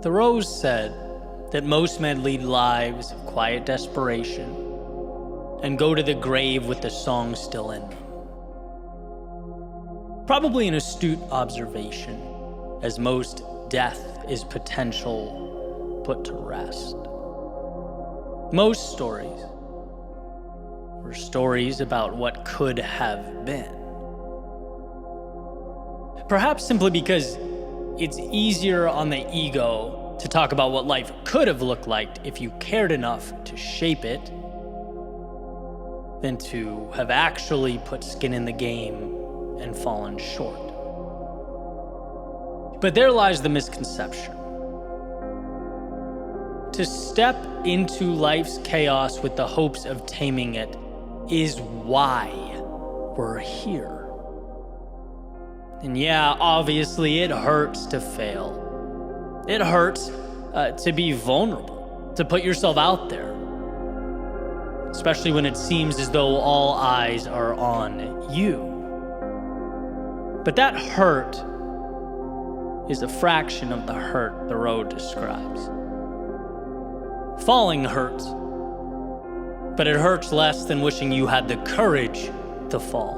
Thoreau said that most men lead lives of quiet desperation and go to the grave with the song still in them. Probably an astute observation, as most death is potential put to rest. Most stories were stories about what could have been. Perhaps simply because it's easier on the ego to talk about what life could have looked like if you cared enough to shape it than to have actually put skin in the game and fallen short. But there lies the misconception. To step into life's chaos with the hopes of taming it is why we're here. And yeah, obviously it hurts to fail. It hurts to be vulnerable, to put yourself out there, especially when it seems as though all eyes are on you. But that hurt is a fraction of the hurt Thoreau describes. Falling hurts, but it hurts less than wishing you had the courage to fall.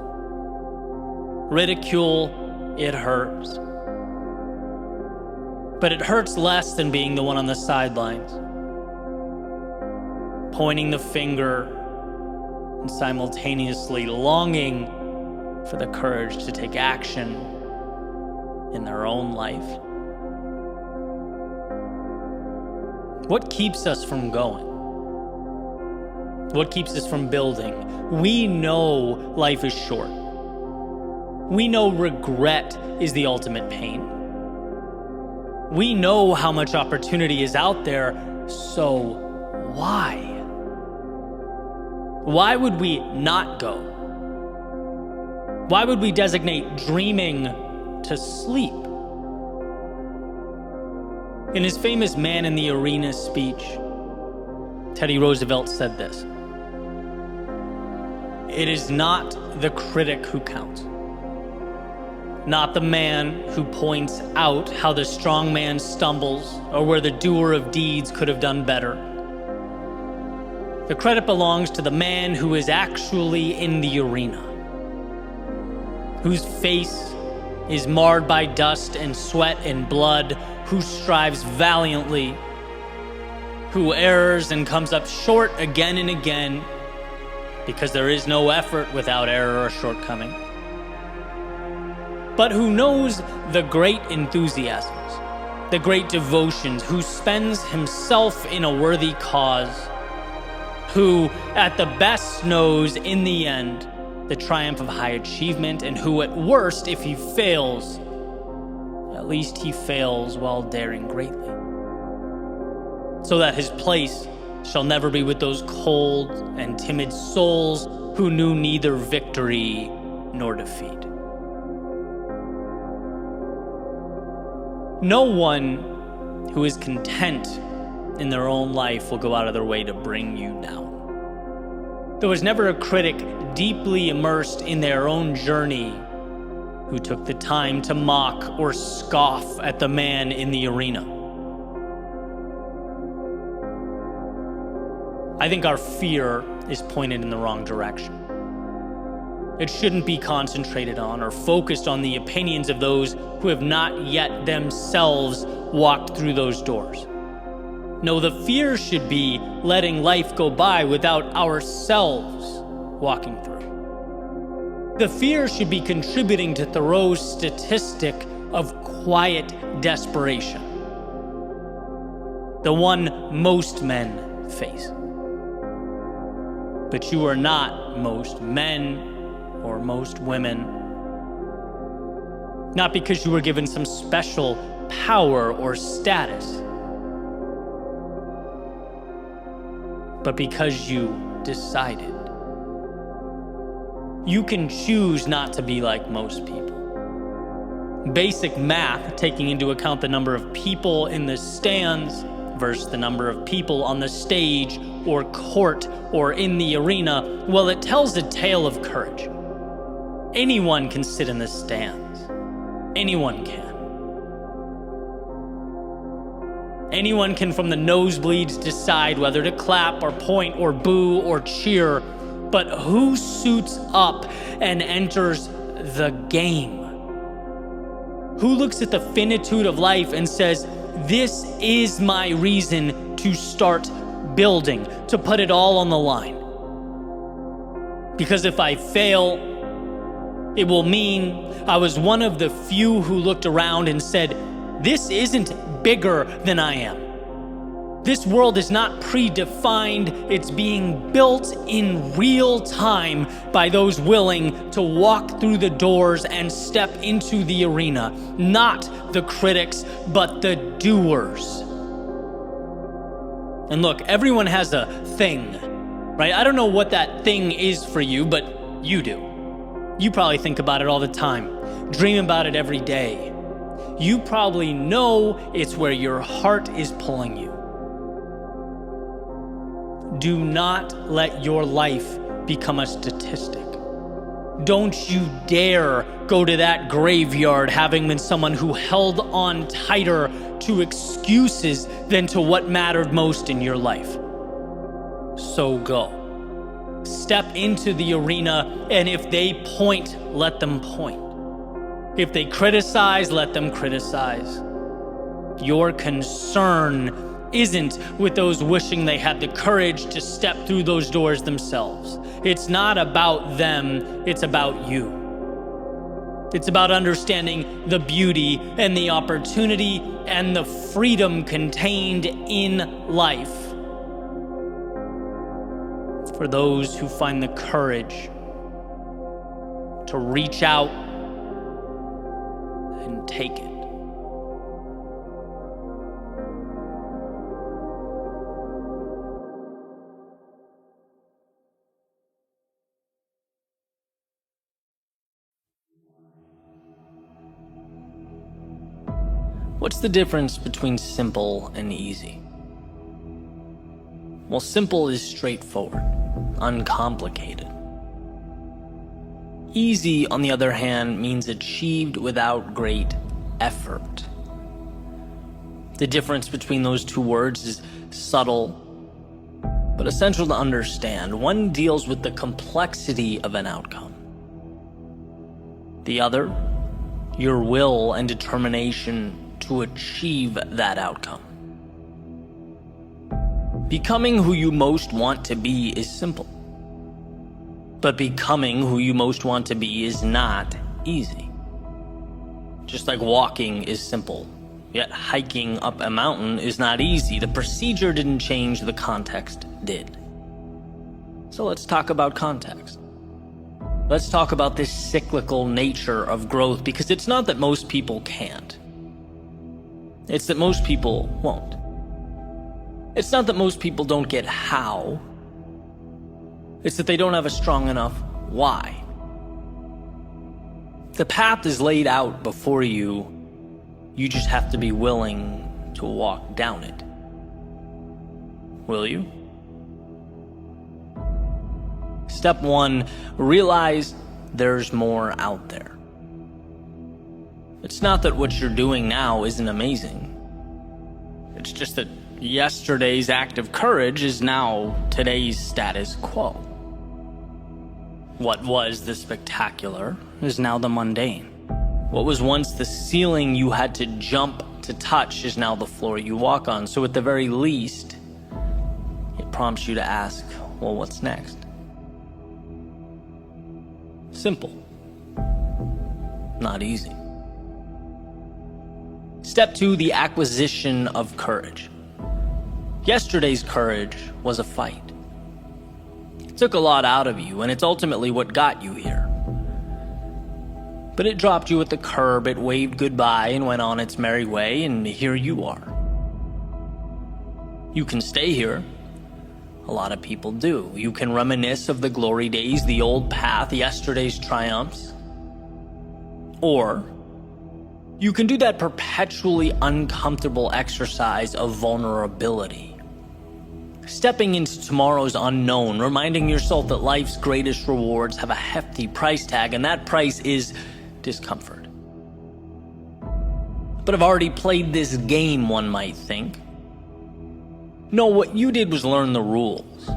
Ridicule, it hurts. But it hurts less than being the one on the sidelines, pointing the finger and simultaneously longing for the courage to take action in their own life. What keeps us from going? What keeps us from building? We know life is short. We know regret is the ultimate pain. We know how much opportunity is out there, so why? Why would we not go? Why would we designate dreaming to sleep? In his famous Man in the Arena speech, Teddy Roosevelt said this: "It is not the critic who counts, not the man who points out how the strong man stumbles or where the doer of deeds could have done better. The credit belongs to the man who is actually in the arena, whose face is marred by dust and sweat and blood, who strives valiantly, who errs and comes up short again and again, because there is no effort without error or shortcoming, but who knows the great enthusiasms, the great devotions, who spends himself in a worthy cause, who at the best knows in the end the triumph of high achievement, and who at worst, if he fails, at least he fails while daring greatly, so that his place shall never be with those cold and timid souls who knew neither victory nor defeat." No one who is content in their own life will go out of their way to bring you down. There was never a critic deeply immersed in their own journey who took the time to mock or scoff at the man in the arena. I think our fear is pointed in the wrong direction. It shouldn't be concentrated on or focused on the opinions of those who have not yet themselves walked through those doors. No, the fear should be letting life go by without ourselves walking through. The fear should be contributing to Thoreau's statistic of quiet desperation, the one most men face. But you are not most men or most women, not because you were given some special power or status, but because you decided. You can choose not to be like most people. Basic math, taking into account the number of people in the stands versus the number of people on the stage or court or in the arena, well, it tells a tale of courage. Anyone can sit in the stands. Anyone can. Anyone can from the nosebleeds decide whether to clap or point or boo or cheer, but who suits up and enters the game? Who looks at the finitude of life and says, this is my reason to start building, to put it all on the line? Because if I fail, it will mean I was one of the few who looked around and said, this isn't bigger than I am. This world is not predefined, it's being built in real time by those willing to walk through the doors and step into the arena. Not the critics, but the doers. And look, everyone has a thing, right? I don't know what that thing is for you, but you do. You probably think about it all the time, dream about it every day. You probably know it's where your heart is pulling you. Do not let your life become a statistic. Don't you dare go to that graveyard having been someone who held on tighter to excuses than to what mattered most in your life. So go. Step into the arena, and if they point, let them point. If they criticize, let them criticize. Your concern isn't with those wishing they had the courage to step through those doors themselves. It's not about them, it's about you. It's about understanding the beauty and the opportunity and the freedom contained in life. For those who find the courage to reach out and take it. What's the difference between simple and easy? Well, simple is straightforward, uncomplicated. Easy, on the other hand, means achieved without great effort. The difference between those two words is subtle, but essential to understand. One deals with the complexity of an outcome. The other, your will and determination to achieve that outcome. Becoming who you most want to be is simple. But becoming who you most want to be is not easy. Just like walking is simple, yet hiking up a mountain is not easy. The procedure didn't change, the context did. So let's talk about context. Let's talk about this cyclical nature of growth, because it's not that most people can't. It's that most people won't. It's not that most people don't get how. It's that they don't have a strong enough why. The path is laid out before you. You just have to be willing to walk down it. Will you? Step 1, realize there's more out there. It's not that what you're doing now isn't amazing. It's just that yesterday's act of courage is now today's status quo. What was the spectacular is now the mundane. What was once the ceiling you had to jump to touch is now the floor you walk on. So at the very least, it prompts you to ask, well, what's next? Simple. Not easy. Step 2, the acquisition of courage. Yesterday's courage was a fight. It took a lot out of you, and it's ultimately what got you here. But it dropped you at the curb, it waved goodbye and went on its merry way, and here you are. You can stay here. A lot of people do. You can reminisce of the glory days, the old path, yesterday's triumphs. Or you can do that perpetually uncomfortable exercise of vulnerability. Stepping into tomorrow's unknown, reminding yourself that life's greatest rewards have a hefty price tag, and that price is discomfort. But I've already played this game, one might think. No, what you did was learn the rules.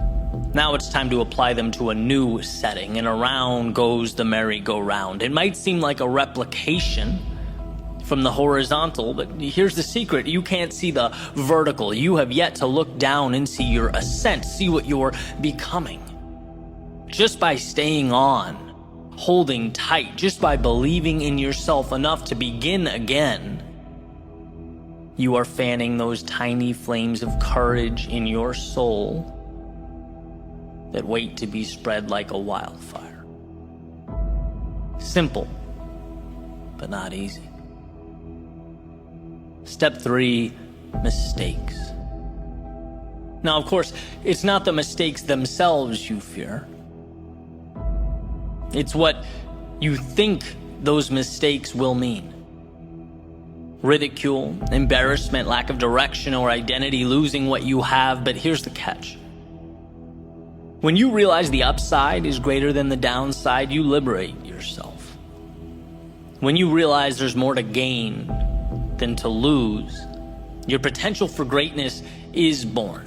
Now it's time to apply them to a new setting, and around goes the merry-go-round. It might seem like a replication from the horizontal, but here's the secret. You can't see the vertical. You have yet to look down and see your ascent, see what you're becoming. Just by staying on, holding tight, just by believing in yourself enough to begin again, you are fanning those tiny flames of courage in your soul that wait to be spread like a wildfire. Simple, but not easy. Step 3, mistakes. Now, of course, it's not the mistakes themselves you fear. It's what you think those mistakes will mean. Ridicule, embarrassment, lack of direction or identity, losing what you have. But here's the catch. When you realize the upside is greater than the downside, you liberate yourself. When you realize there's more to gain than to lose, your potential for greatness is born.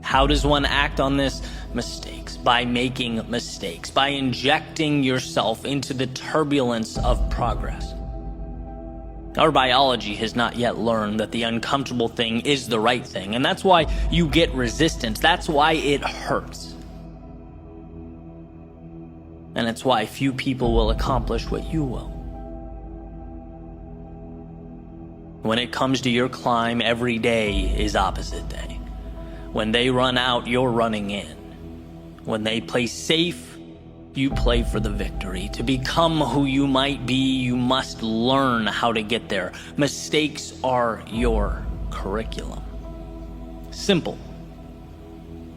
How does one act on this? Mistakes. By making mistakes. By injecting yourself into the turbulence of progress. Our biology has not yet learned that the uncomfortable thing is the right thing, and that's why you get resistance. That's why it hurts. And it's why few people will accomplish what you will. When it comes to your climb, every day is opposite day. When they run out, you're running in. When they play safe, you play for the victory. To become who you might be, you must learn how to get there. Mistakes are your curriculum. Simple,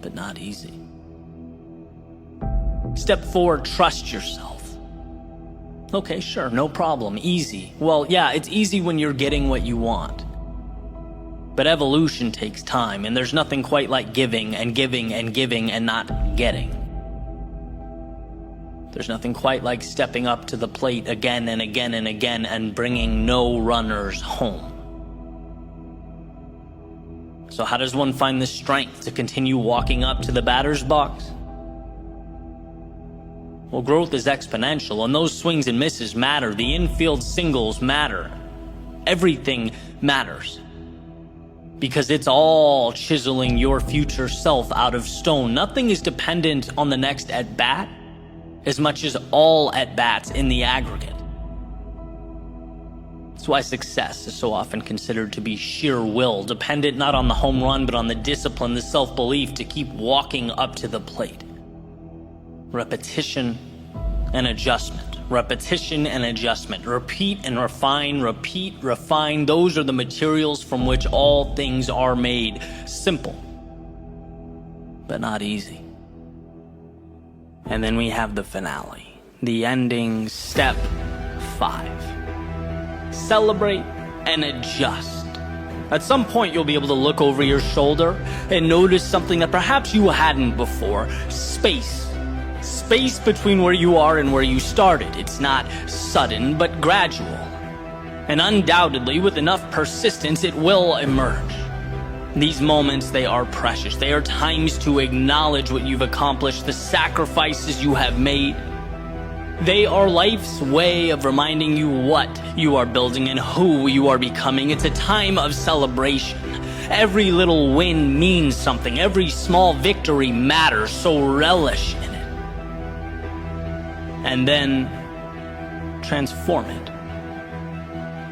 but not easy. Step 4, trust yourself. Okay, sure, no problem, easy. Well, yeah, it's easy when you're getting what you want. But evolution takes time, and there's nothing quite like giving and giving and giving and not getting. There's nothing quite like stepping up to the plate again and again and again and bringing no runners home. So how does one find the strength to continue walking up to the batter's box? Well, growth is exponential, and those swings and misses matter. The infield singles matter. Everything matters. Because it's all chiseling your future self out of stone. Nothing is dependent on the next at-bat as much as all at-bats in the aggregate. That's why success is so often considered to be sheer will, dependent not on the home run, but on the discipline, the self-belief to keep walking up to the plate. Repetition and adjustment. Repetition and adjustment. Repeat and refine. Repeat, refine. Those are the materials from which all things are made. Simple, but not easy. And then we have the finale. The ending, step 5. Celebrate and adjust. At some point, you'll be able to look over your shoulder and notice something that perhaps you hadn't before. Space. Space between where you are and where you started. It's not sudden, but gradual. And undoubtedly, with enough persistence, it will emerge. These moments, they are precious. They are times to acknowledge what you've accomplished, the sacrifices you have made. They are life's way of reminding you what you are building and who you are becoming. It's a time of celebration. Every little win means something. Every small victory matters, so relish in it. And then transform it.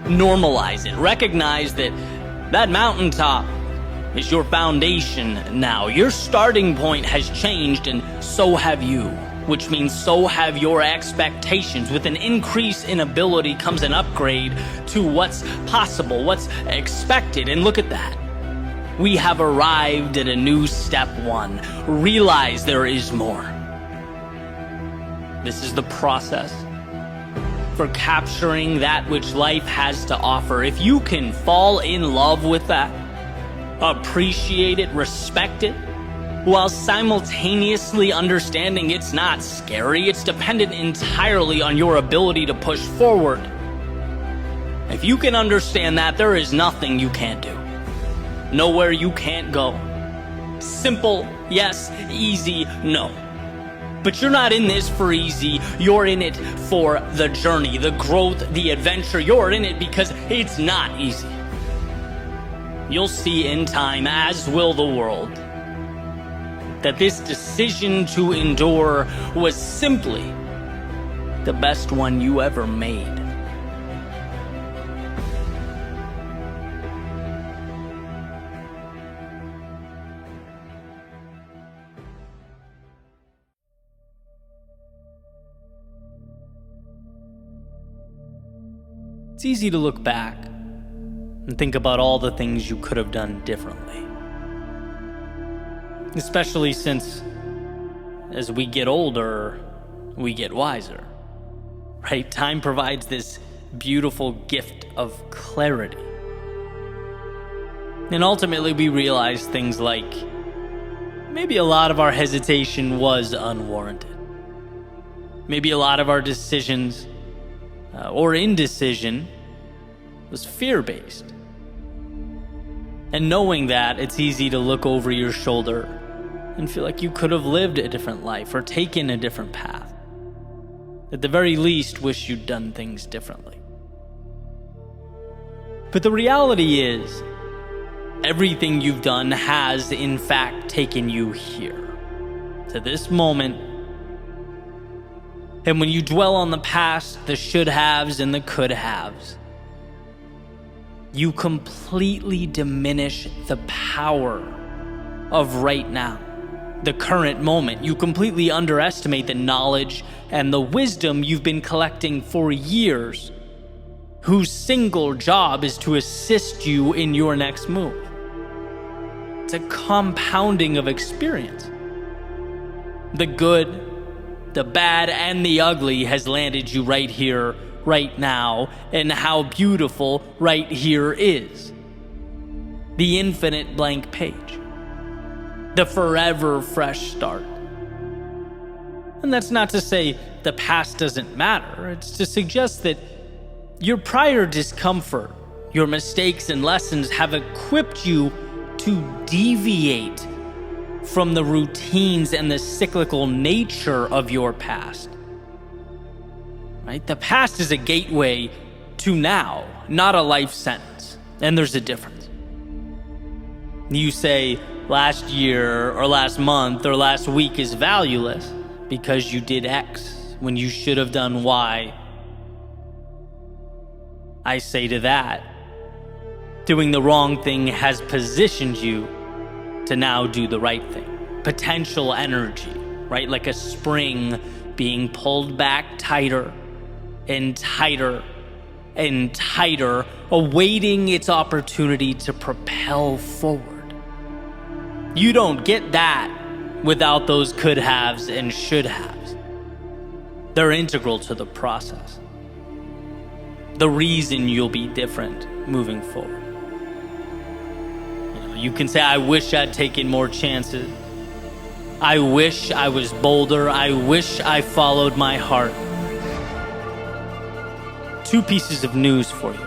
Normalize it. Recognize that that mountaintop is your foundation now. Your starting point has changed, and so have you, which means so have your expectations. With an increase in ability comes an upgrade to what's possible, what's expected. And look at that. We have arrived at a new step 1. Realize there is more. This is the process for capturing that which life has to offer. If you can fall in love with that, appreciate it, respect it, while simultaneously understanding it's not scary, it's dependent entirely on your ability to push forward. If you can understand that, there is nothing you can't do. nowhere you can't go. Simple, yes. Easy, no. But you're not in this for easy. You're in it for the journey, the growth, the adventure. You're in it because it's not easy. You'll see in time, as will the world, that this decision to endure was simply the best one you ever made. It's easy to look back and think about all the things you could have done differently. Especially since, as we get older, we get wiser, right? Time provides this beautiful gift of clarity. And ultimately, we realize things like maybe a lot of our hesitation was unwarranted. Maybe a lot of our decisions or indecision was fear-based. And knowing that, it's easy to look over your shoulder and feel like you could have lived a different life or taken a different path. At the very least, wish you'd done things differently. But the reality is, everything you've done has, in fact, taken you here, to this moment. And when you dwell on the past, the should-haves and the could-haves, you completely diminish the power of right now, the current moment. You completely underestimate the knowledge and the wisdom you've been collecting for years, whose single job is to assist you in your next move. It's a compounding of experience. The good, the bad, and the ugly has landed you right here, right now, and how beautiful right here is. The infinite blank page. The forever fresh start. And that's not to say the past doesn't matter. It's to suggest that your prior discomfort, your mistakes and lessons have equipped you to deviate from the routines and the cyclical nature of your past. Right? The past is a gateway to now, not a life sentence. And there's a difference. You say last year or last month or last week is valueless because you did X when you should have done Y. I say to that, doing the wrong thing has positioned you to now do the right thing. Potential energy, right? Like a spring being pulled back tighter and tighter and tighter, awaiting its opportunity to propel forward. You don't get that without those could-haves and should-haves. They're integral to the process. The reason you'll be different moving forward. You can say, I wish I'd taken more chances. I wish I was bolder. I wish I followed my heart. Two pieces of news for you.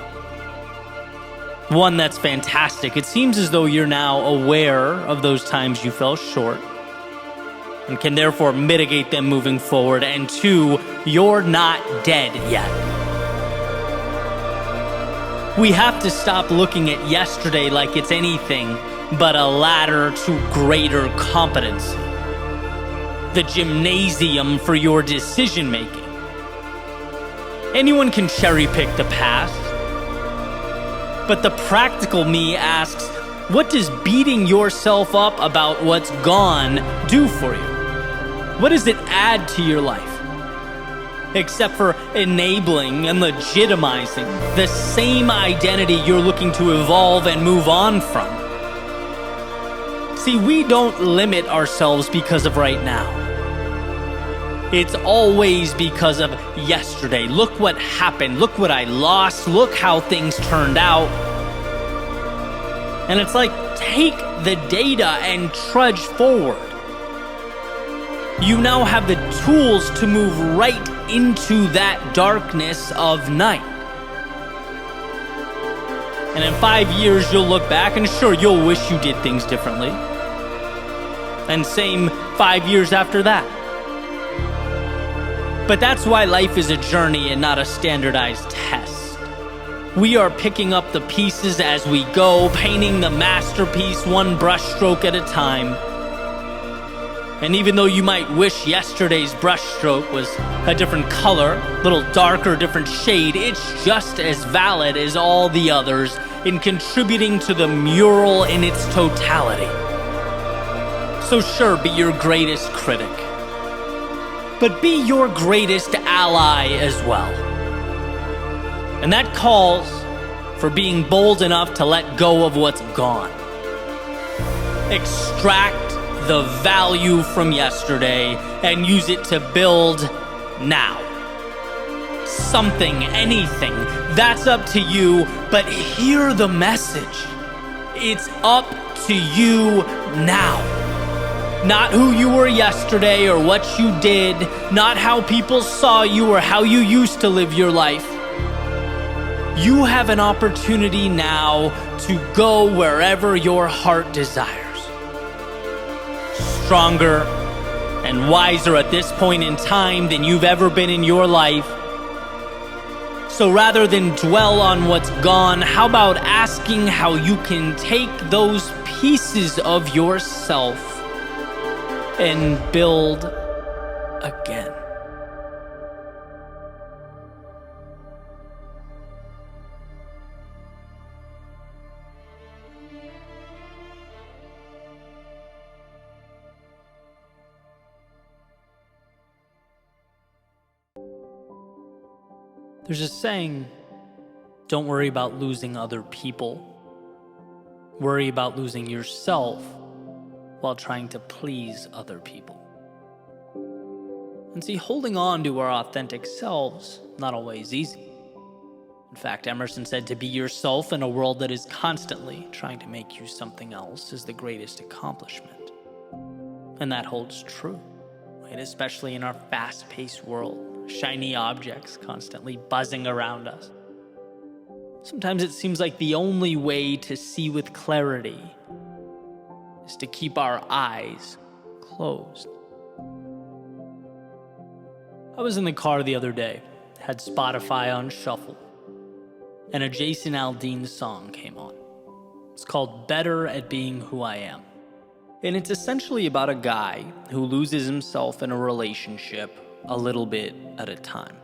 One that's fantastic. It seems as though you're now aware of those times you fell short and can therefore mitigate them moving forward. And two, you're not dead yet. We have to stop looking at yesterday like it's anything but a ladder to greater competency. The gymnasium for your decision making. Anyone can cherry pick the past, but the practical me asks, what does beating yourself up about what's gone do for you? What does it add to your life? Except for enabling and legitimizing the same identity you're looking to evolve and move on from. See, we don't limit ourselves because of right now. It's always because of yesterday. Look what happened. Look what I lost. Look how things turned out. And it's like, take the data and trudge forward. You now have the tools to move right into that darkness of night. And in 5 years, you'll look back and sure, you'll wish you did things differently. And same 5 years after that. But that's why life is a journey and not a standardized test. We are picking up the pieces as we go, painting the masterpiece one brushstroke at a time. And even though you might wish yesterday's brushstroke was a different color, a little darker, different shade, it's just as valid as all the others in contributing to the mural in its totality. So sure, be your greatest critic, but be your greatest ally as well. And that calls for being bold enough to let go of what's gone. Extract the value from yesterday and use it to build now. Something, anything, that's up to you, but hear the message. It's up to you now. Not who you were yesterday or what you did, not how people saw you or how you used to live your life. You have an opportunity now to go wherever your heart desires. Stronger and wiser at this point in time than you've ever been in your life. So rather than dwell on what's gone, how about asking how you can take those pieces of yourself and build again? There's a saying, don't worry about losing other people. Worry about losing yourself while trying to please other people. And see, holding on to our authentic selves, not always easy. In fact, Emerson said to be yourself in a world that is constantly trying to make you something else is the greatest accomplishment. And that holds true, right? Especially in our fast-paced world. Shiny objects constantly buzzing around us. Sometimes it seems like the only way to see with clarity is to keep our eyes closed. I was in the car the other day, had Spotify on shuffle, and a Jason Aldean song came on. It's called Better at Being Who I Am. And it's essentially about a guy who loses himself in a relationship a little bit at a time.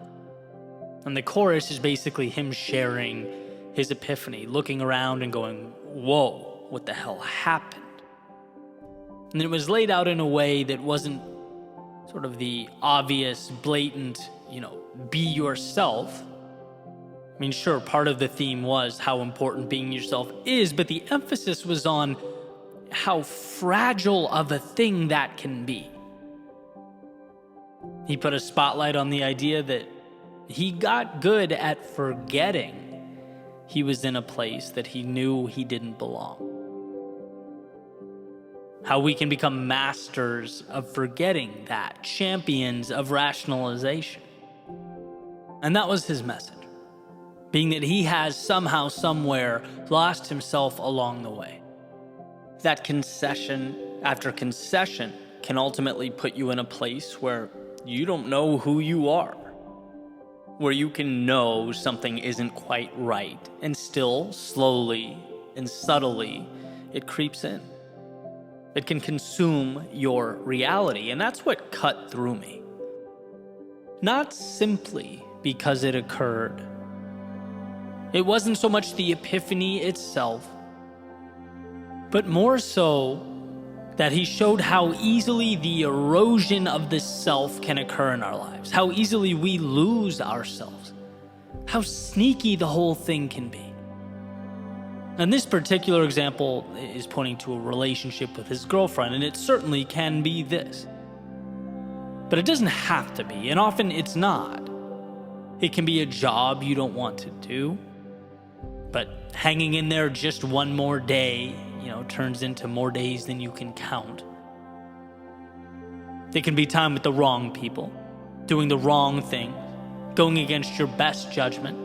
And the chorus is basically him sharing his epiphany, looking around and going, whoa, what the hell happened? And it was laid out in a way that wasn't sort of the obvious, blatant, be yourself. I mean, sure, part of the theme was how important being yourself is, but the emphasis was on how fragile of a thing that can be. He put a spotlight on the idea that he got good at forgetting he was in a place that he knew he didn't belong. How we can become masters of forgetting that, champions of rationalization. And that was his message, being that he has somehow, somewhere lost himself along the way. That concession after concession can ultimately put you in a place where you don't know who you are, where you can know something isn't quite right, and still, slowly and subtly, it creeps in. It can consume your reality, and that's what cut through me. Not simply because it occurred. It wasn't so much the epiphany itself, but more so that he showed how easily the erosion of the self can occur in our lives, how easily we lose ourselves, how sneaky the whole thing can be. And this particular example is pointing to a relationship with his girlfriend, and it certainly can be this. But it doesn't have to be, and often it's not. It can be a job you don't want to do, but hanging in there just one more day, turns into more days than you can count. It can be time with the wrong people, doing the wrong thing, going against your best judgment.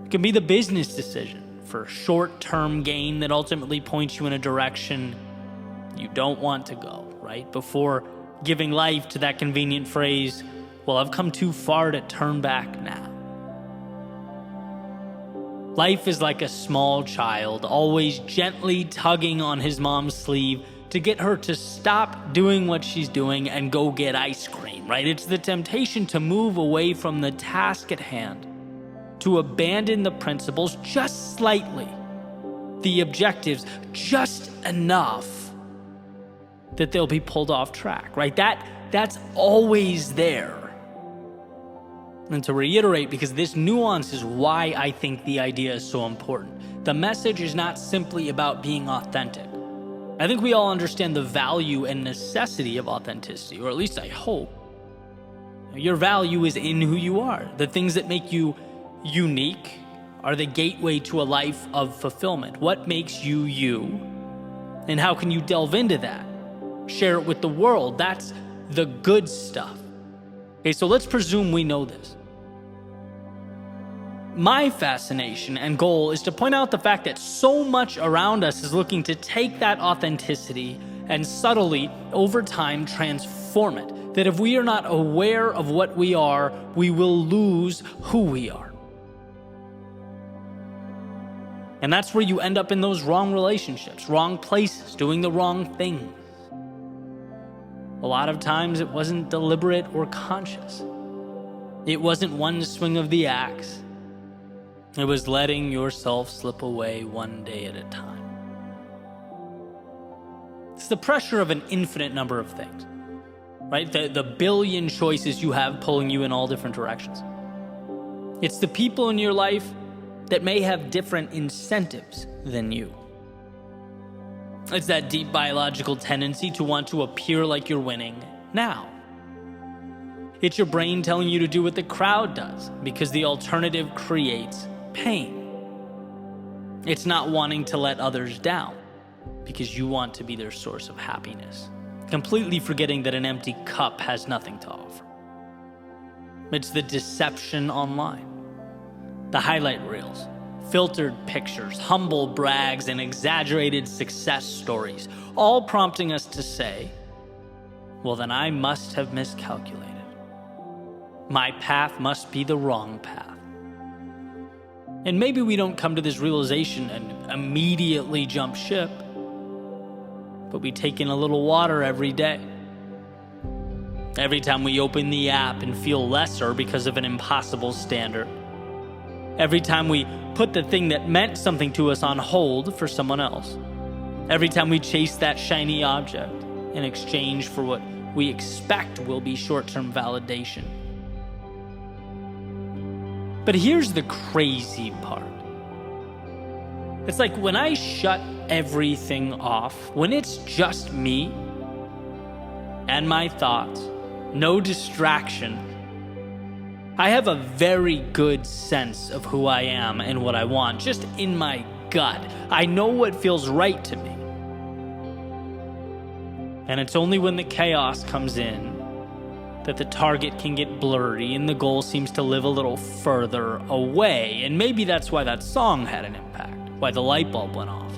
It can be the business decision, for short-term gain that ultimately points you in a direction you don't want to go, right? Before giving life to that convenient phrase, well, I've come too far to turn back now. Life is like a small child, always gently tugging on his mom's sleeve to get her to stop doing what she's doing and go get ice cream, right? It's the temptation to move away from the task at hand, to abandon the principles just slightly, the objectives just enough that they'll be pulled off track, right? That's always there. And to reiterate, because this nuance is why I think the idea is so important, the message is not simply about being authentic. I think we all understand the value and necessity of authenticity, or at least I hope. Your value is in who you are. The things that make you unique are the gateway to a life of fulfillment. What makes you you? And how can you delve into that? Share it with the world. That's the good stuff. Okay, so let's presume we know this. My fascination and goal is to point out the fact that so much around us is looking to take that authenticity and subtly, over time, transform it. That if we are not aware of what we are, we will lose who we are. And that's where you end up in those wrong relationships, wrong places, doing the wrong things. A lot of times it wasn't deliberate or conscious. It wasn't one swing of the axe. It was letting yourself slip away one day at a time. It's the pressure of an infinite number of things, right? The billion choices you have pulling you in all different directions. It's the people in your life that may have different incentives than you. It's that deep biological tendency to want to appear like you're winning now. It's your brain telling you to do what the crowd does because the alternative creates pain. It's not wanting to let others down because you want to be their source of happiness, completely forgetting that an empty cup has nothing to offer. It's the deception online, the highlight reels, filtered pictures, humble brags, and exaggerated success stories, all prompting us to say, well, then I must have miscalculated. My path must be the wrong path. And maybe we don't come to this realization and immediately jump ship, but we take in a little water every day. Every time we open the app and feel lesser because of an impossible standard. Every time we put the thing that meant something to us on hold for someone else. Every time we chase that shiny object in exchange for what we expect will be short-term validation. But here's the crazy part. It's like when I shut everything off, when it's just me and my thoughts, no distraction, I have a very good sense of who I am and what I want, just in my gut. I know what feels right to me. And it's only when the chaos comes in that the target can get blurry and the goal seems to live a little further away. And maybe that's why that song had an impact, why the light bulb went off.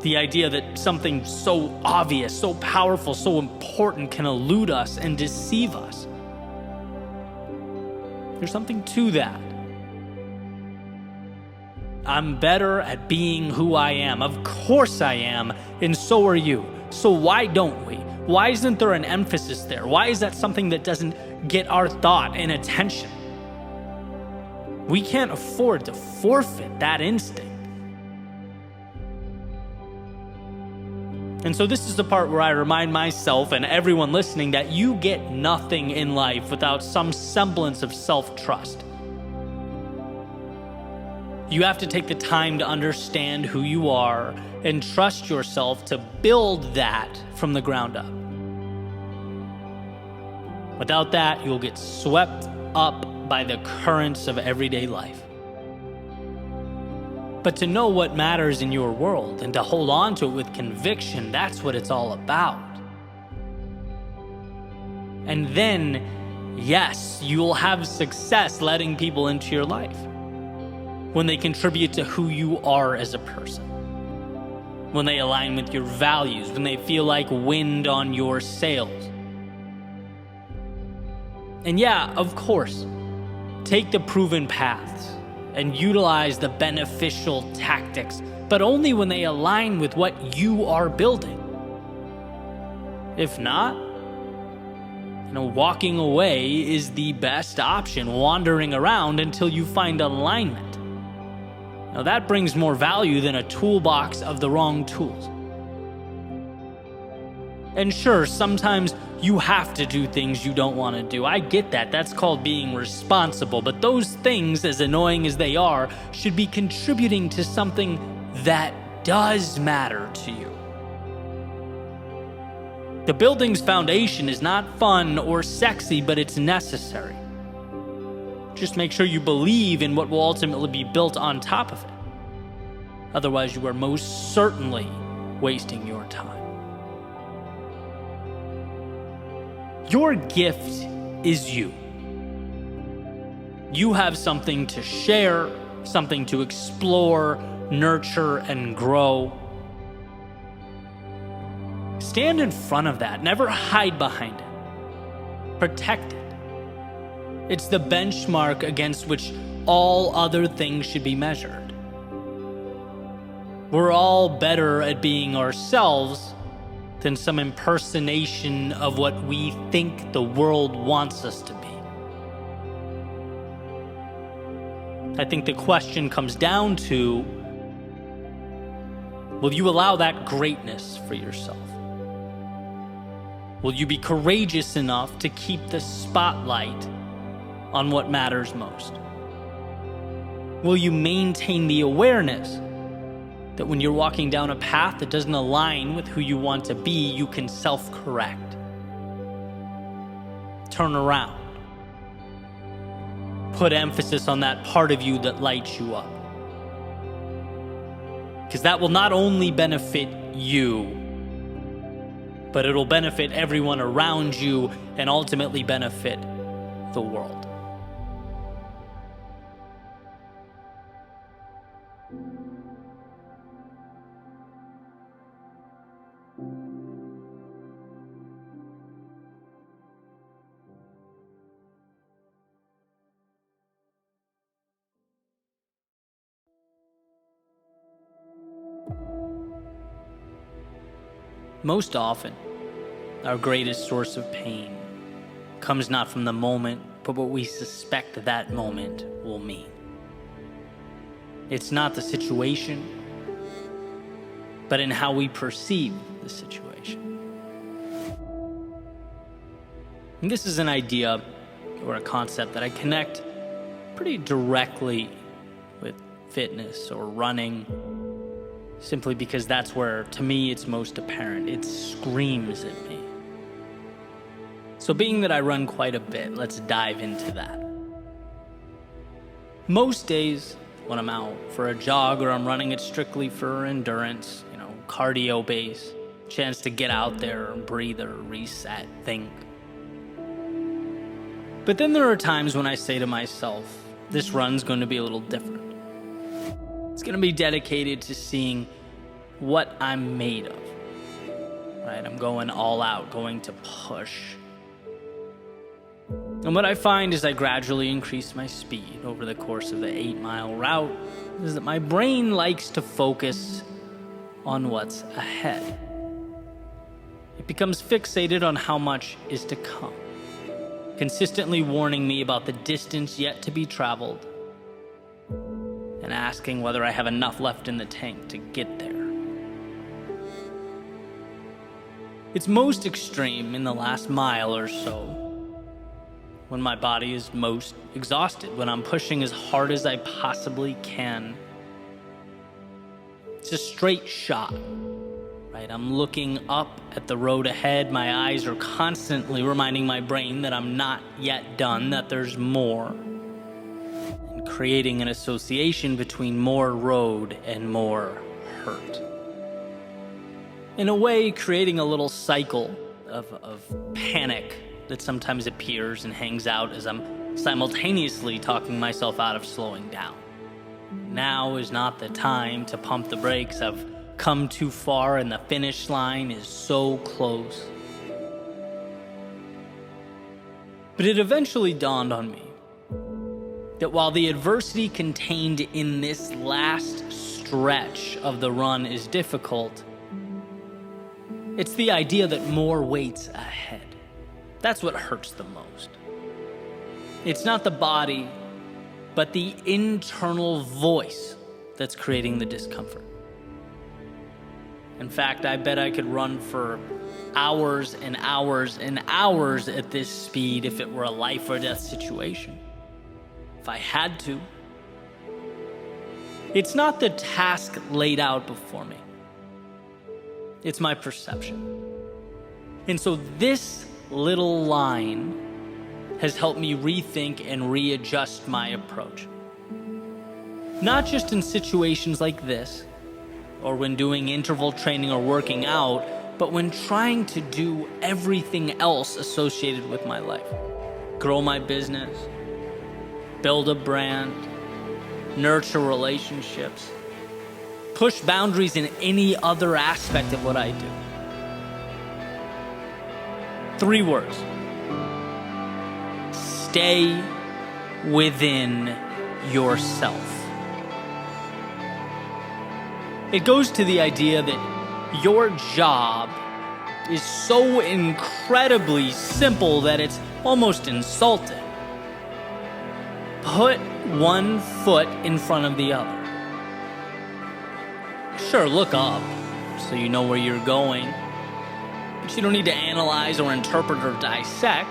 The idea that something so obvious, so powerful, so important can elude us and deceive us. There's something to that. I'm better at being who I am. Of course I am, and so are you. So why don't we? Why isn't there an emphasis there? Why is that something that doesn't get our thought and attention? We can't afford to forfeit that instinct. And so this is the part where I remind myself and everyone listening that you get nothing in life without some semblance of self-trust. You have to take the time to understand who you are and trust yourself to build that from the ground up. Without that, you'll get swept up by the currents of everyday life. But to know what matters in your world and to hold on to it with conviction, that's what it's all about. And then, yes, you'll have success letting people into your life. when they contribute to who you are as a person, when they align with your values, when they feel like wind on your sails. And yeah, of course, take the proven paths and utilize the beneficial tactics, but only when they align with what you are building. If not, walking away is the best option, wandering around until you find alignment. Now that brings more value than a toolbox of the wrong tools. And sure, sometimes you have to do things you don't want to do. I get that. That's called being responsible. But those things, as annoying as they are, should be contributing to something that does matter to you. The building's foundation is not fun or sexy, but it's necessary. Just make sure you believe in what will ultimately be built on top of it. Otherwise, you are most certainly wasting your time. Your gift is you. You have something to share, something to explore, nurture, and grow. Stand in front of that. Never hide behind it. Protect it. It's the benchmark against which all other things should be measured. We're all better at being ourselves than some impersonation of what we think the world wants us to be. I think the question comes down to, will you allow that greatness for yourself? Will you be courageous enough to keep the spotlight on what matters most? Will you maintain the awareness that when you're walking down a path that doesn't align with who you want to be, you can self-correct? Turn around. Put emphasis on that part of you that lights you up. Because that will not only benefit you, but it'll benefit everyone around you and ultimately benefit the world. Most often, our greatest source of pain comes not from the moment, but what we suspect that moment will mean. It's not the situation, but in how we perceive the situation. And this is an idea or a concept that I connect pretty directly with fitness or running, simply because that's where, to me, it's most apparent. It screams at me. So being that I run quite a bit, let's dive into that. Most days when I'm out for a jog or I'm running, it's strictly for endurance, cardio base, chance to get out there and breathe or reset, think. But then there are times when I say to myself, this run's going to be a little different. It's going to be dedicated to seeing what I'm made of, right? I'm going all out, going to push. And what I find as I gradually increase my speed over the course of the 8-mile route is that my brain likes to focus on what's ahead. It becomes fixated on how much is to come, consistently warning me about the distance yet to be traveled and asking whether I have enough left in the tank to get there. It's most extreme in the last mile or so, when my body is most exhausted, when I'm pushing as hard as I possibly can. It's a straight shot, right? I'm looking up at the road ahead. My eyes are constantly reminding my brain that I'm not yet done, that there's more, and creating an association between more road and more hurt. In a way, creating a little cycle of panic that sometimes appears and hangs out as I'm simultaneously talking myself out of slowing down. Now is not the time to pump the brakes. I've come too far and the finish line is so close. But it eventually dawned on me that while the adversity contained in this last stretch of the run is difficult, it's the idea that more waits ahead. That's what hurts the most. It's not the body, but the internal voice that's creating the discomfort. In fact, I bet I could run for hours and hours and hours at this speed if it were a life or death situation. If I had to. It's not the task laid out before me. It's my perception. And so this little line has helped me rethink and readjust my approach. Not just in situations like this, or when doing interval training or working out, but when trying to do everything else associated with my life. Grow my business, build a brand, nurture relationships, push boundaries in any other aspect of what I do. 3 words. Stay within yourself. It goes to the idea that your job is so incredibly simple that it's almost insulting. Put one foot in front of the other. Sure, look up so you know where you're going, but you don't need to analyze or interpret or dissect.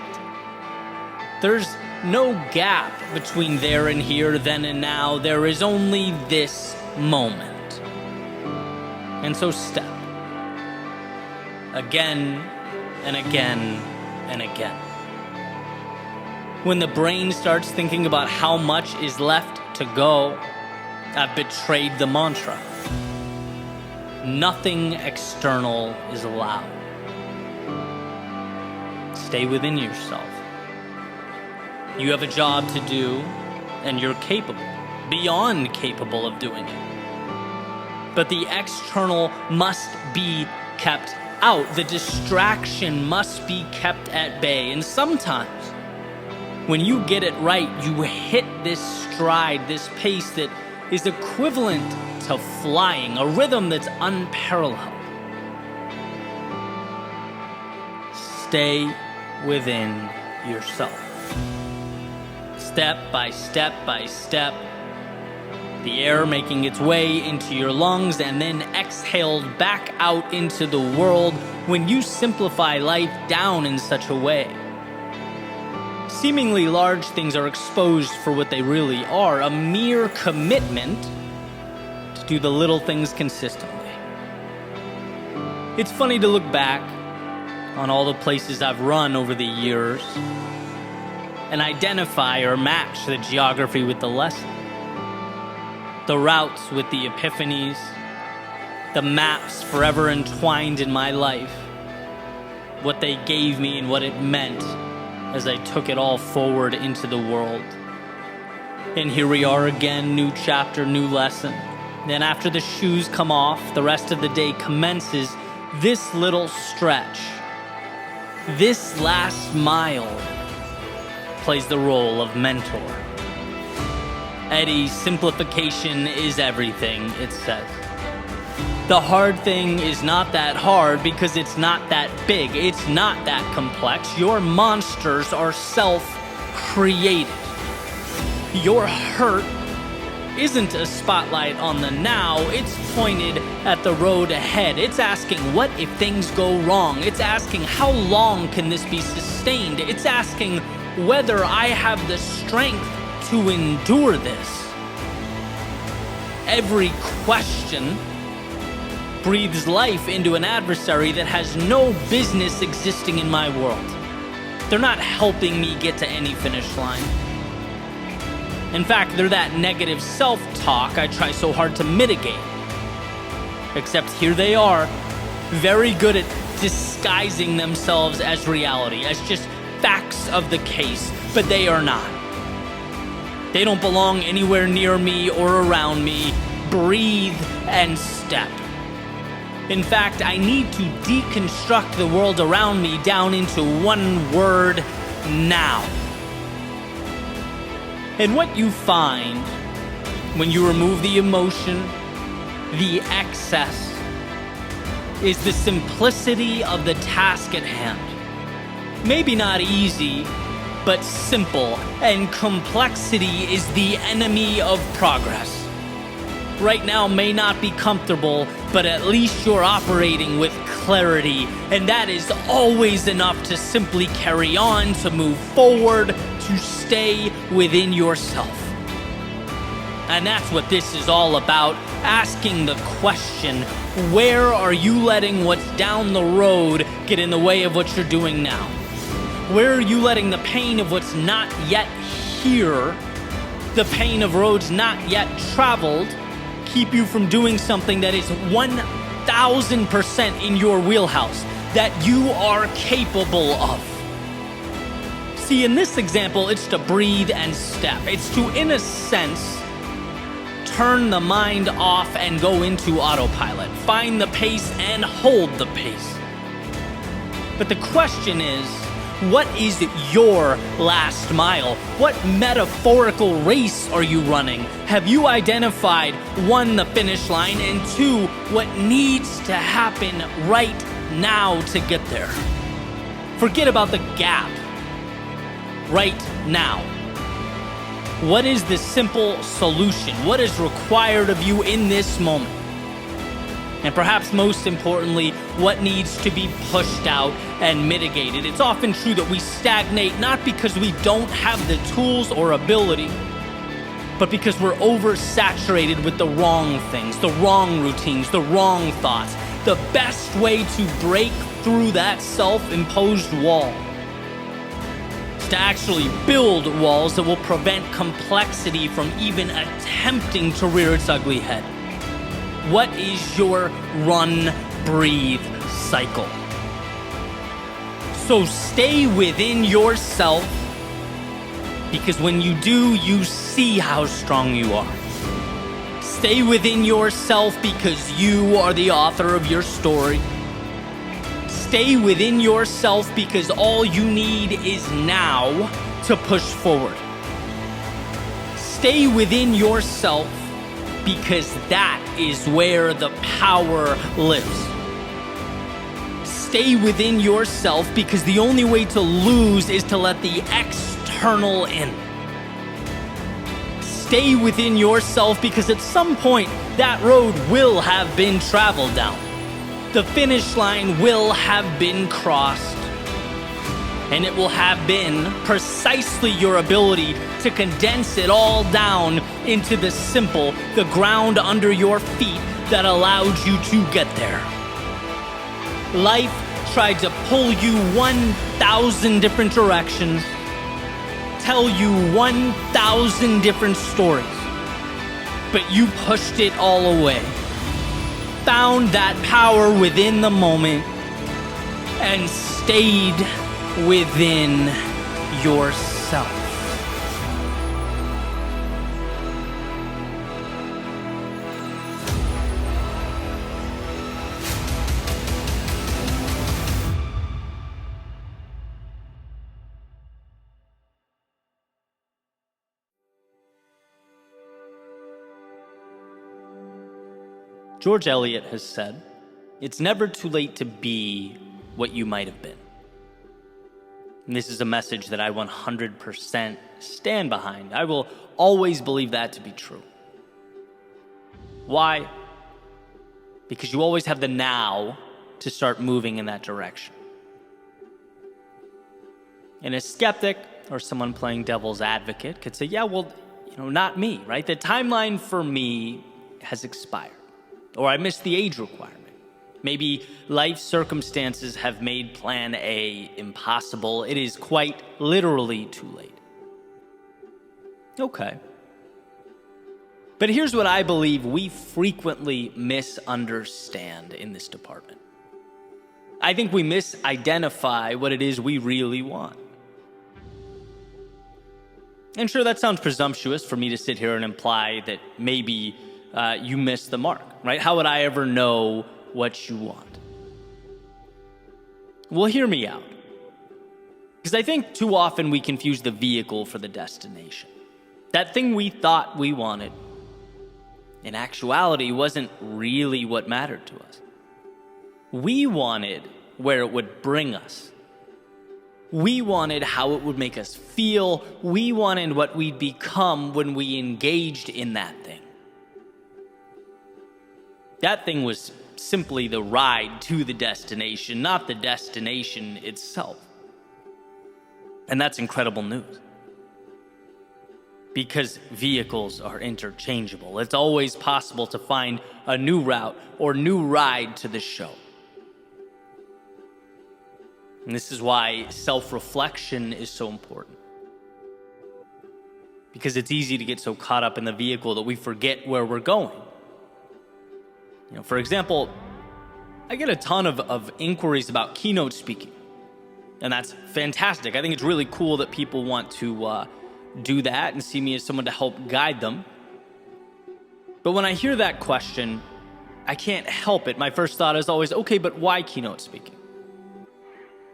There's no gap between there and here, then and now. There is only this moment. And so step. Again and again and again. When the brain starts thinking about how much is left to go, I've betrayed the mantra. Nothing external is allowed. Stay within yourself. You have a job to do, and you're capable, beyond capable of doing it. But the external must be kept out. The distraction must be kept at bay. And sometimes, when you get it right, you hit this stride, this pace that is equivalent to flying, a rhythm that's unparalleled. Stay within yourself. Step by step by step, the air making its way into your lungs and then exhaled back out into the world when you simplify life down in such a way. Seemingly large things are exposed for what they really are, a mere commitment to do the little things consistently. It's funny to look back on all the places I've run over the years and identify or match the geography with the lesson. The routes with the epiphanies, the maps forever entwined in my life, what they gave me and what it meant as I took it all forward into the world. And here we are again, new chapter, new lesson. Then after the shoes come off, the rest of the day commences this little stretch. This last mile plays the role of mentor. Eddie, simplification is everything, it says. The hard thing is not that hard because it's not that big. It's not that complex. Your monsters are self-created. Your hurt isn't a spotlight on the now. It's pointed at the road ahead. It's asking, what if things go wrong? It's asking, how long can this be sustained? It's asking whether I have the strength to endure this. Every question breathes life into an adversary that has no business existing in my world. They're not helping me get to any finish line. In fact, they're that negative self-talk I try so hard to mitigate. Except here they are, very good at disguising themselves as reality, as just facts of the case, but they are not. They don't belong anywhere near me or around me. Breathe and step. In fact, I need to deconstruct the world around me down into one word: now. And what you find when you remove the emotion, the excess, is the simplicity of the task at hand. Maybe not easy, but simple, and complexity is the enemy of progress. Right now may not be comfortable, but at least you're operating with clarity, and that is always enough to simply carry on, to move forward, to stay within yourself. And that's what this is all about, asking the question, where are you letting what's down the road get in the way of what you're doing now? Where are you letting the pain of what's not yet here, the pain of roads not yet traveled, keep you from doing something that is 1,000% in your wheelhouse, that you are capable of? See, in this example, it's to breathe and step. It's to, in a sense, turn the mind off and go into autopilot. Find the pace and hold the pace. But the question is, what is your last mile? What metaphorical race are you running? Have you identified, one, the finish line, and two, what needs to happen right now to get there? Forget about the gap. Right now. What is the simple solution? What is required of you in this moment? And perhaps most importantly, what needs to be pushed out and mitigated? It's often true that we stagnate not because we don't have the tools or ability, but because we're oversaturated with the wrong things, the wrong routines, the wrong thoughts. The best way to break through that self-imposed wall is to actually build walls that will prevent complexity from even attempting to rear its ugly head. What is your run, breathe cycle? So stay within yourself, because when you do, you see how strong you are. Stay within yourself because you are the author of your story. Stay within yourself because all you need is now to push forward. Stay within yourself because that is where the power lives. Stay within yourself because the only way to lose is to let the external in. Stay within yourself because at some point that road will have been traveled down. The finish line will have been crossed. And it will have been precisely your ability to condense it all down into the simple, the ground under your feet that allowed you to get there. Life tried to pull you 1,000 different directions, tell you 1,000 different stories, but you pushed it all away, found that power within the moment, and stayed within yourself. George Eliot has said, "It's never too late to be what you might have been." And this is a message that I 100% stand behind. I will always believe that to be true. Why? Because you always have the now to start moving in that direction. And a skeptic or someone playing devil's advocate could say, yeah, well, not me, right? The timeline for me has expired, or I missed the age requirement. Maybe life circumstances have made plan A impossible. It is quite literally too late. Okay. But here's what I believe we frequently misunderstand in this department. I think we misidentify what it is we really want. And sure, that sounds presumptuous for me to sit here and imply that maybe you missed the mark, right? How would I ever know what you want? Well, hear me out. Because I think too often we confuse the vehicle for the destination. That thing we thought we wanted, in actuality, wasn't really what mattered to us. We wanted where it would bring us. We wanted how it would make us feel. We wanted what we'd become when we engaged in that thing. That thing was simply the ride to the destination, not the destination itself. And that's incredible news. Because vehicles are interchangeable. It's always possible to find a new route or new ride to the show. And this is why self-reflection is so important. Because it's easy to get so caught up in the vehicle that we forget where we're going. For example, I get a ton of inquiries about keynote speaking. And that's fantastic. I think it's really cool that people want to do that and see me as someone to help guide them. But when I hear that question, I can't help it. My first thought is always, okay, but why keynote speaking?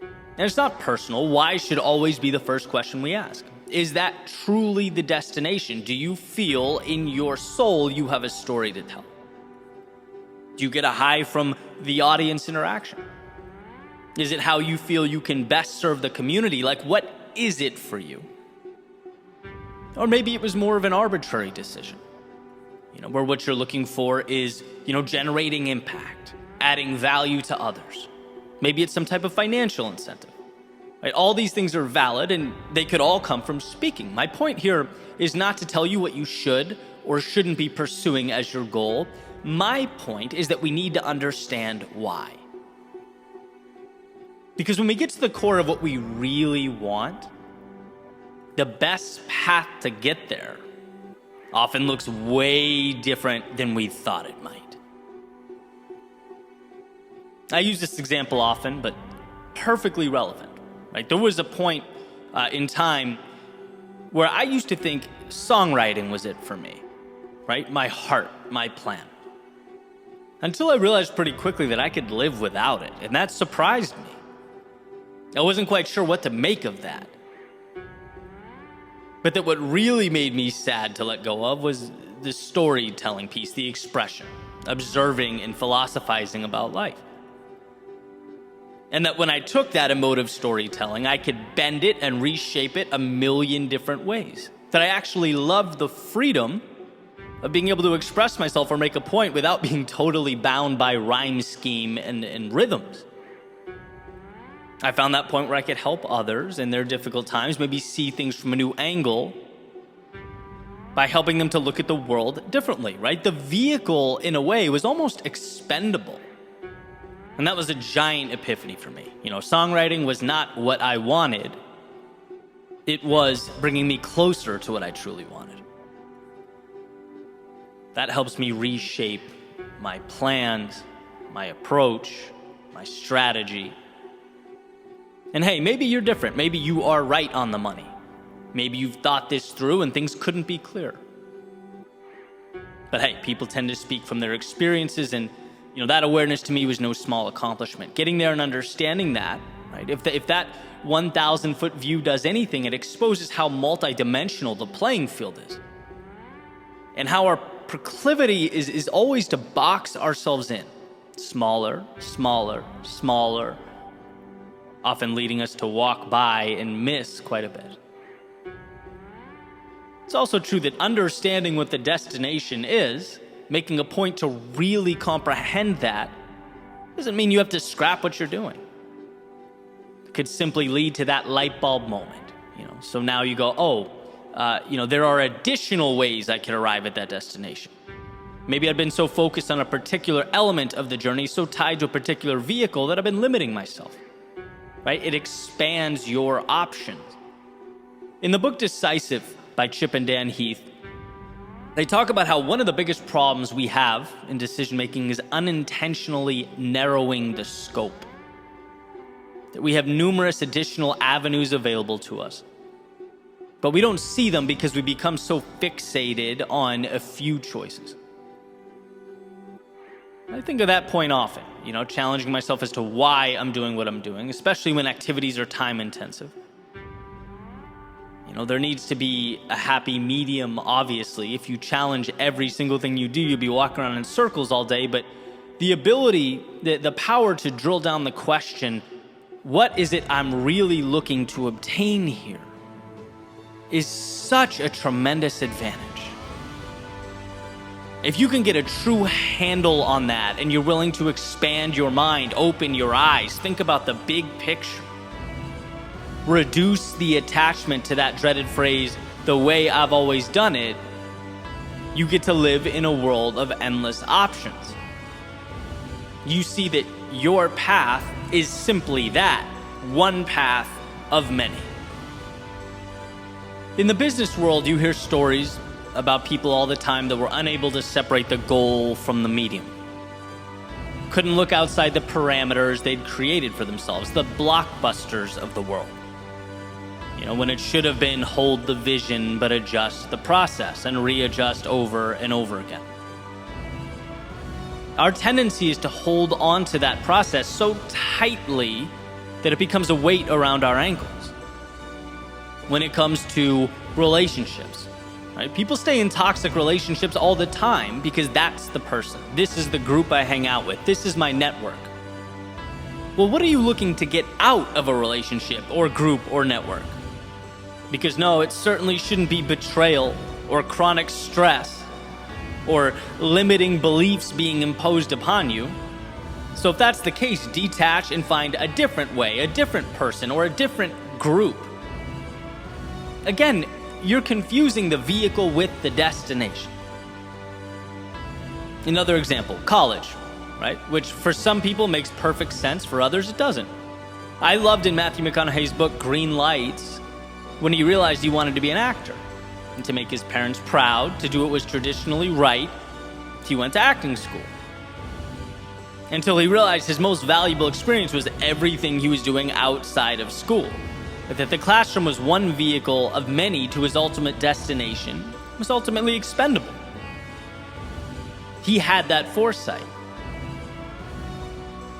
And it's not personal. Why should always be the first question we ask. Is that truly the destination? Do you feel in your soul you have a story to tell? Do you get a high from the audience interaction? Is it how you feel you can best serve the community? Like, what is it for you? Or maybe it was more of an arbitrary decision, where what you're looking for is, generating impact, adding value to others. Maybe it's some type of financial incentive. Right? All these things are valid, and they could all come from speaking. My point here is not to tell you what you should or shouldn't be pursuing as your goal. My point is that we need to understand why. Because when we get to the core of what we really want, the best path to get there often looks way different than we thought it might. I use this example often, but perfectly relevant. Right? There was a point in time where I used to think songwriting was it for me, right? My heart, my plan. Until I realized pretty quickly that I could live without it, and that surprised me. I wasn't quite sure what to make of that. But that what really made me sad to let go of was the storytelling piece, the expression, observing and philosophizing about life. And that when I took that emotive storytelling, I could bend it and reshape it a million different ways. That I actually loved the freedom of being able to express myself or make a point without being totally bound by rhyme scheme and rhythms. I found that point where I could help others in their difficult times, maybe see things from a new angle by helping them to look at the world differently, right? The vehicle, in a way, was almost expendable. And that was a giant epiphany for me. Songwriting was not what I wanted. It was bringing me closer to what I truly wanted. That helps me reshape my plans, my approach, my strategy. And hey, maybe you're different. Maybe you are right on the money. Maybe you've thought this through and things couldn't be clearer. But hey, people tend to speak from their experiences, and that awareness to me was no small accomplishment. Getting there and understanding that, right? If that 1,000-foot view does anything, it exposes how multidimensional the playing field is. And how our proclivity is always to box ourselves in. Smaller, smaller, smaller, often leading us to walk by and miss quite a bit. It's also true that understanding what the destination is, making a point to really comprehend that, doesn't mean you have to scrap what you're doing. It could simply lead to that light bulb moment. So now you go, there are additional ways I could arrive at that destination. Maybe I've been so focused on a particular element of the journey, so tied to a particular vehicle, that I've been limiting myself. Right? It expands your options. In the book Decisive by Chip and Dan Heath, they talk about how one of the biggest problems we have in decision-making is unintentionally narrowing the scope. That we have numerous additional avenues available to us. But we don't see them because we become so fixated on a few choices. I think of that point often, challenging myself as to why I'm doing what I'm doing, especially when activities are time intensive. There needs to be a happy medium, obviously. If you challenge every single thing you do, you'll be walking around in circles all day. But the ability, the power to drill down the question, what is it I'm really looking to obtain here, is such a tremendous advantage. If you can get a true handle on that and you're willing to expand your mind, open your eyes, think about the big picture, reduce the attachment to that dreaded phrase, the way I've always done it, you get to live in a world of endless options. You see that your path is simply that, one path of many. In the business world, you hear stories about people all the time that were unable to separate the goal from the medium. Couldn't look outside the parameters they'd created for themselves, the blockbusters of the world. When it should have been hold the vision but adjust the process and readjust over and over again. Our tendency is to hold on to that process so tightly that it becomes a weight around our ankles. When it comes to relationships, right? People stay in toxic relationships all the time because that's the person. This is the group I hang out with. This is my network. Well, what are you looking to get out of a relationship or group or network? Because no, it certainly shouldn't be betrayal or chronic stress or limiting beliefs being imposed upon you. So if that's the case, detach and find a different way, a different person, or a different group. Again, you're confusing the vehicle with the destination. Another example, college, right? Which for some people makes perfect sense, for others it doesn't. I loved in Matthew McConaughey's book, Green Lights, when he realized he wanted to be an actor. And to make his parents proud, to do what was traditionally right, he went to acting school. Until he realized his most valuable experience was everything he was doing outside of school. But that the classroom was one vehicle of many to his ultimate destination, was ultimately expendable. He had that foresight.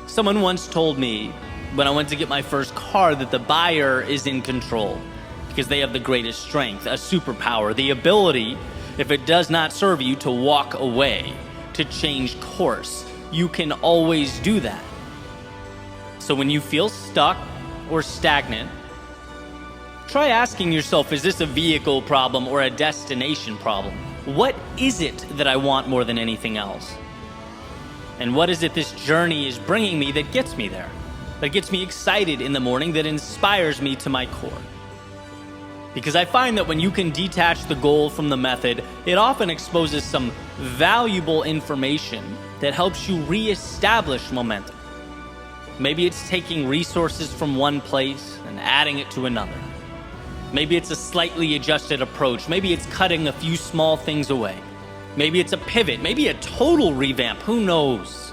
Someone once told me, when I went to get my first car, that the buyer is in control because they have the greatest strength, a superpower, the ability, if it does not serve you, to walk away, to change course. You can always do that. So when you feel stuck or stagnant, try asking yourself, is this a vehicle problem or a destination problem? What is it that I want more than anything else? And what is it this journey is bringing me that gets me there? That gets me excited in the morning, that inspires me to my core? Because I find that when you can detach the goal from the method, it often exposes some valuable information that helps you reestablish momentum. Maybe it's taking resources from one place and adding it to another. Maybe it's a slightly adjusted approach. Maybe it's cutting a few small things away. Maybe it's a pivot. Maybe a total revamp. Who knows?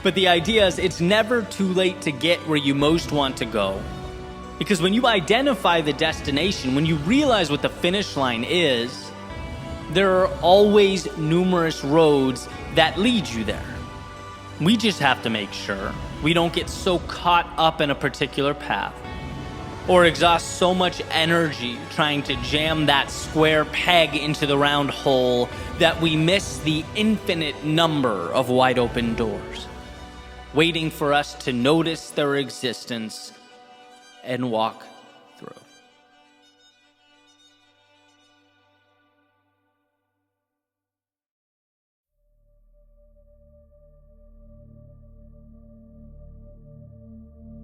But the idea is it's never too late to get where you most want to go. Because when you identify the destination, when you realize what the finish line is, there are always numerous roads that lead you there. We just have to make sure we don't get so caught up in a particular path or exhaust so much energy trying to jam that square peg into the round hole that we miss the infinite number of wide open doors, waiting for us to notice their existence and walk through.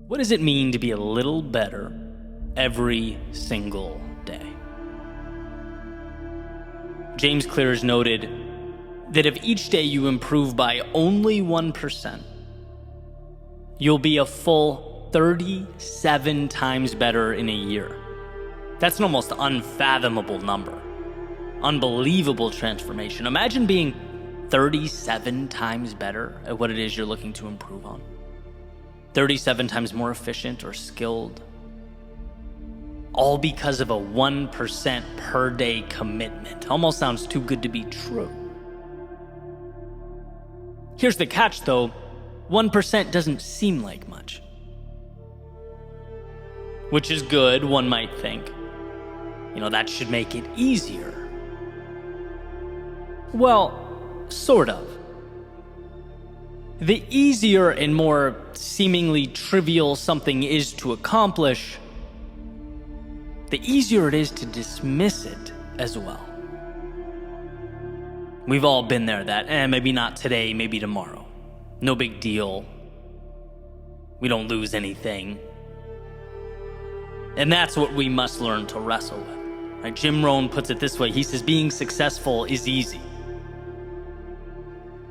What does it mean to be a little better every single day? James Clear has noted that if each day you improve by only 1%, you'll be a full 37 times better in a year. That's an almost unfathomable number. Unbelievable transformation. Imagine being 37 times better at what it is you're looking to improve on. 37 times more efficient or skilled. all because of a 1% per day commitment. Almost sounds too good to be true. Here's the catch though, 1% doesn't seem like much. Which is good, one might think. That should make it easier. Well, sort of. The easier and more seemingly trivial something is to accomplish, the easier it is to dismiss it as well. We've all been there that, maybe not today, maybe tomorrow. No big deal. We don't lose anything. And that's what we must learn to wrestle with. Right? Jim Rohn puts it this way. He says, being successful is easy.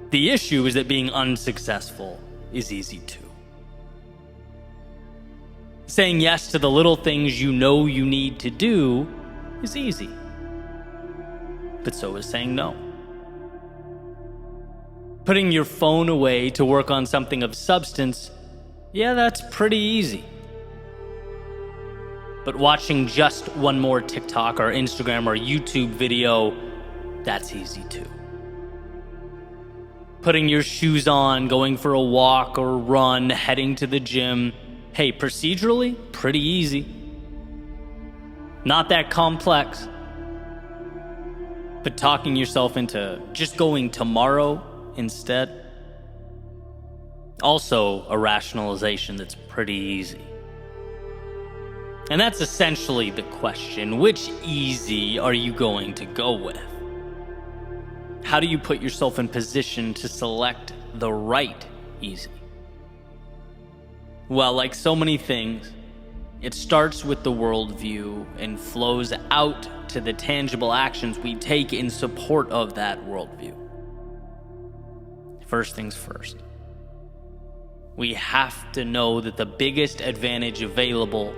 The issue is that being unsuccessful is easy too. Saying yes to the little things you know you need to do is easy. But so is saying no. Putting your phone away to work on something of substance, yeah, that's pretty easy. But watching just one more TikTok or Instagram or YouTube video, that's easy too. Putting your shoes on, going for a walk or run, heading to the gym, hey, procedurally, pretty easy. Not that complex. But talking yourself into just going tomorrow instead, also a rationalization that's pretty easy. And that's essentially the question. Which easy are you going to go with? How do you put yourself in position to select the right easy? Well, like so many things, it starts with the worldview and flows out to the tangible actions we take in support of that worldview. First things first. We have to know that the biggest advantage available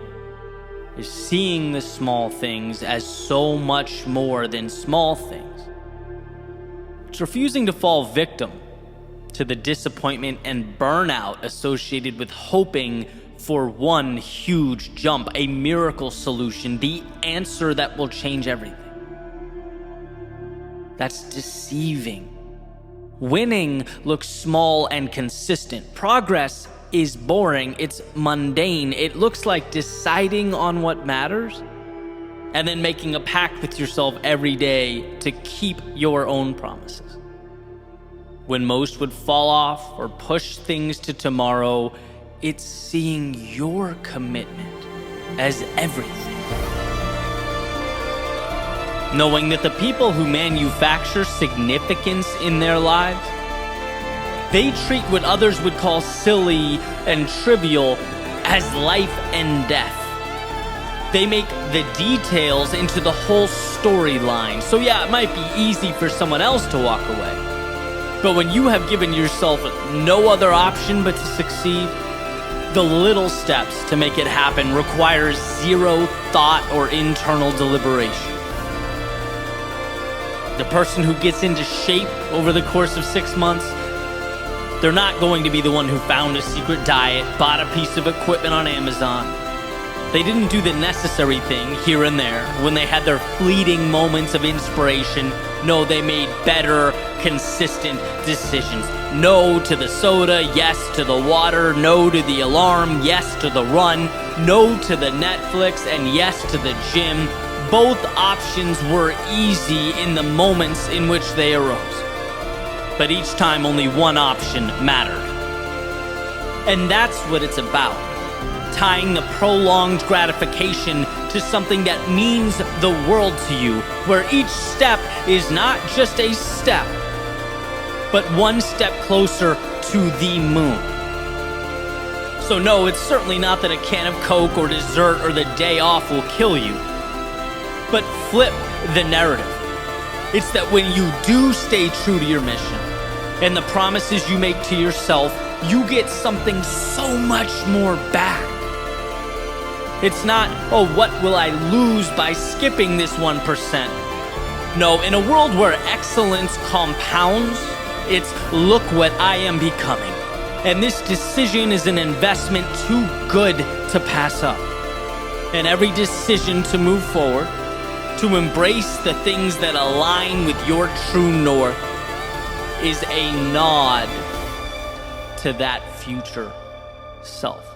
is seeing the small things as so much more than small things. It's refusing to fall victim to the disappointment and burnout associated with hoping for one huge jump, a miracle solution, the answer that will change everything. That's deceiving. Winning looks small and consistent. Progress is boring, it's mundane. It looks like deciding on what matters and then making a pact with yourself every day to keep your own promises. When most would fall off or push things to tomorrow, it's seeing your commitment as everything. Knowing that the people who manufacture significance in their lives, they treat what others would call silly and trivial as life and death. They make the details into the whole storyline. So yeah, it might be easy for someone else to walk away. But when you have given yourself no other option but to succeed, the little steps to make it happen requires zero thought or internal deliberation. The person who gets into shape over the course of 6 months, they're not going to be the one who found a secret diet, bought a piece of equipment on Amazon. They didn't do the necessary thing here and there when they had their fleeting moments of inspiration. No, they made better, consistent decisions. No to the soda, yes to the water, no to the alarm, yes to the run, no to the Netflix, and yes to the gym. Both options were easy in the moments in which they arose. But each time only one option mattered. And that's what it's about. Tying the prolonged gratification to something that means the world to you, where each step is not just a step, but one step closer to the moon. So no, it's certainly not that a can of Coke or dessert or the day off will kill you, but flip the narrative. It's that when you do stay true to your mission and the promises you make to yourself, you get something so much more back. It's not, oh, what will I lose by skipping this 1%? No, in a world where excellence compounds, it's look what I am becoming. And this decision is an investment too good to pass up. And every decision to move forward, to embrace the things that align with your true north, is a nod to that future self.